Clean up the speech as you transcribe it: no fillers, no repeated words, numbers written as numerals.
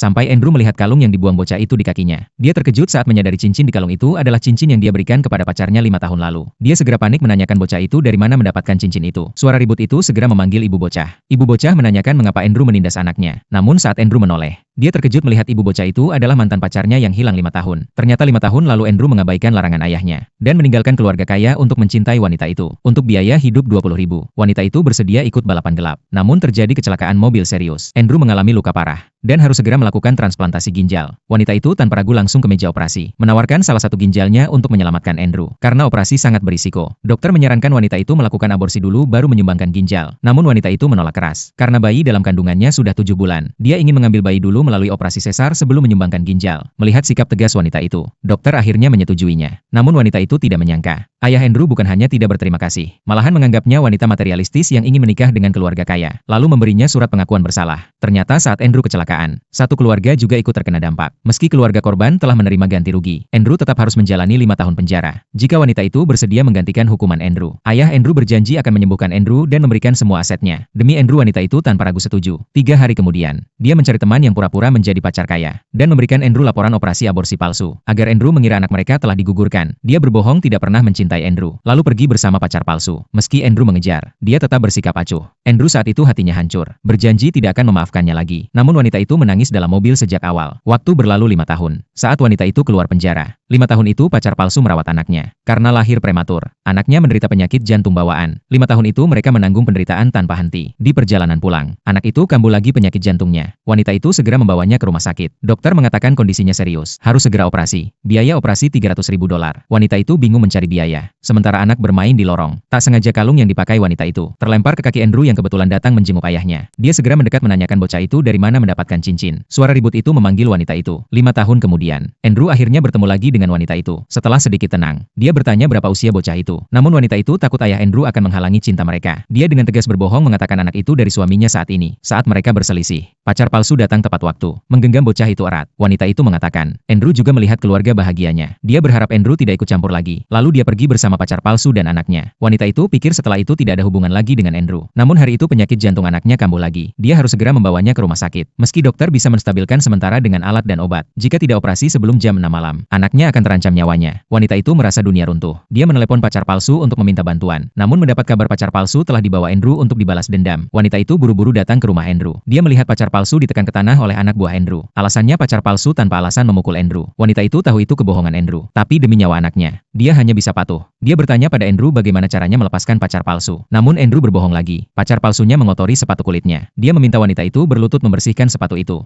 sampai Andrew melihat kalung yang dibuang bocah itu di kakinya. Dia terkejut saat menyadari cincin di kalung itu adalah cincin yang dia berikan kepada pacarnya 5 tahun lalu. Dia segera panik menanyakan bocah itu dari mana mendapatkan cincin itu. Suara ribut itu segera memanggil ibu bocah. Ibu bocah menanyakan mengapa Andrew menindas anaknya. Namun saat Andrew menoleh, dia terkejut melihat ibu bocah itu adalah mantan pacarnya yang hilang 5 tahun. Ternyata 5 tahun lalu Andrew mengabaikan larangan ayahnya dan meninggalkan keluarga kaya untuk mencintai wanita itu. Untuk biaya hidup 20.000, wanita itu bersedia ikut balapan gelap. Namun terjadi kecelakaan mobil serius. Andrew mengalami luka parah dan harus segera melakukan transplantasi ginjal. Wanita itu tanpa ragu langsung ke meja operasi, menawarkan salah satu ginjalnya untuk menyelamatkan Andrew. Karena operasi sangat berisiko, dokter menyarankan wanita itu melakukan aborsi dulu baru menyumbangkan ginjal. Namun wanita itu menolak keras. Karena bayi dalam kandungannya sudah 7 bulan, dia ingin mengambil bayi dulu melalui operasi sesar sebelum menyumbangkan ginjal. Melihat sikap tegas wanita itu, dokter akhirnya menyetujuinya. Namun wanita itu tidak menyangka, ayah Andrew bukan hanya tidak berterima kasih, malahan menganggapnya wanita materialistis yang ingin menikah dengan keluarga kaya, lalu memberinya surat pengakuan bersalah. Ternyata saat Andrew kecelakaan, satu keluarga juga ikut terkena dampak. Meski keluarga korban telah menerima ganti rugi, Andrew tetap harus menjalani 5 tahun penjara. Jika wanita itu bersedia menggantikan hukuman Andrew, ayah Andrew berjanji akan menyembuhkan Andrew dan memberikan semua asetnya. Demi Andrew, wanita itu tanpa ragu setuju. 3 hari kemudian, dia mencari teman yang pura-pura menjadi pacar kaya dan memberikan Andrew laporan operasi aborsi palsu. Agar Andrew mengira anak mereka telah digugurkan, dia berbohong tidak pernah mencintai Andrew, lalu pergi bersama pacar palsu. Meski Andrew mengejar, dia tetap bersikap acuh. Andrew saat itu hatinya hancur, berjanji tidak akan memaafkannya lagi. Namun wanita itu menangis dalam mobil sejak awal. Waktu berlalu 5 tahun. Saat wanita itu keluar penjara, 5 tahun itu pacar palsu merawat anaknya. Karena lahir prematur, anaknya menderita penyakit jantung bawaan. 5 tahun itu mereka menanggung penderitaan tanpa henti. Di perjalanan pulang, anak itu kambuh lagi penyakit jantungnya. Wanita itu segera membawanya ke rumah sakit. Dokter mengatakan kondisinya serius, harus segera operasi. Biaya operasi $300.000. Wanita itu bingung mencari biaya, sementara anak bermain di lorong. Tak sengaja kalung yang dipakai wanita itu terlempar ke kaki Andrew yang kebetulan datang menjenguk ayahnya. Dia segera mendekat menanyakan bocah itu dari mana mendapatkan cincin. Suara ribut itu memanggil wanita itu. 5 tahun kemudian, Andrew akhirnya bertemu lagi dengan wanita itu. Setelah sedikit tenang, dia bertanya berapa usia bocah itu. Namun wanita itu takut ayah Andrew akan menghalangi cinta mereka. Dia dengan tegas berbohong mengatakan anak itu dari suaminya saat ini. Saat mereka berselisih, pacar palsu datang tepat waktu, menggenggam bocah itu erat. Wanita itu mengatakan, Andrew juga melihat keluarga bahagianya. Dia berharap Andrew tidak ikut campur lagi. Lalu dia pergi bersama pacar palsu dan anaknya. Wanita itu pikir setelah itu tidak ada hubungan lagi dengan Andrew. Namun hari itu penyakit jantung anaknya kambuh lagi. Dia harus segera membawanya ke rumah sakit. Meski dokter bisa menstabilkan sementara dengan alat dan obat, jika tidak operasi sebelum jam 6 malam, anaknya akan terancam nyawanya. Wanita itu merasa dunia runtuh. Dia menelepon pacar palsu untuk meminta bantuan. Namun mendapat kabar pacar palsu telah dibawa Andrew untuk dibalas dendam. Wanita itu buru-buru datang ke rumah Andrew. Dia melihat pacar palsu ditekan ke tanah oleh anak buah Andrew. Alasannya pacar palsu tanpa alasan memukul Andrew. Wanita itu tahu itu kebohongan Andrew, tapi demi nyawa anaknya, dia hanya bisa patuh. Dia bertanya pada Andrew bagaimana caranya melepaskan pacar palsu. Namun Andrew berbohong lagi. Pacar palsunya mengotori sepatu kulitnya. Dia meminta wanita itu berlutut membersihkan sepatu itu.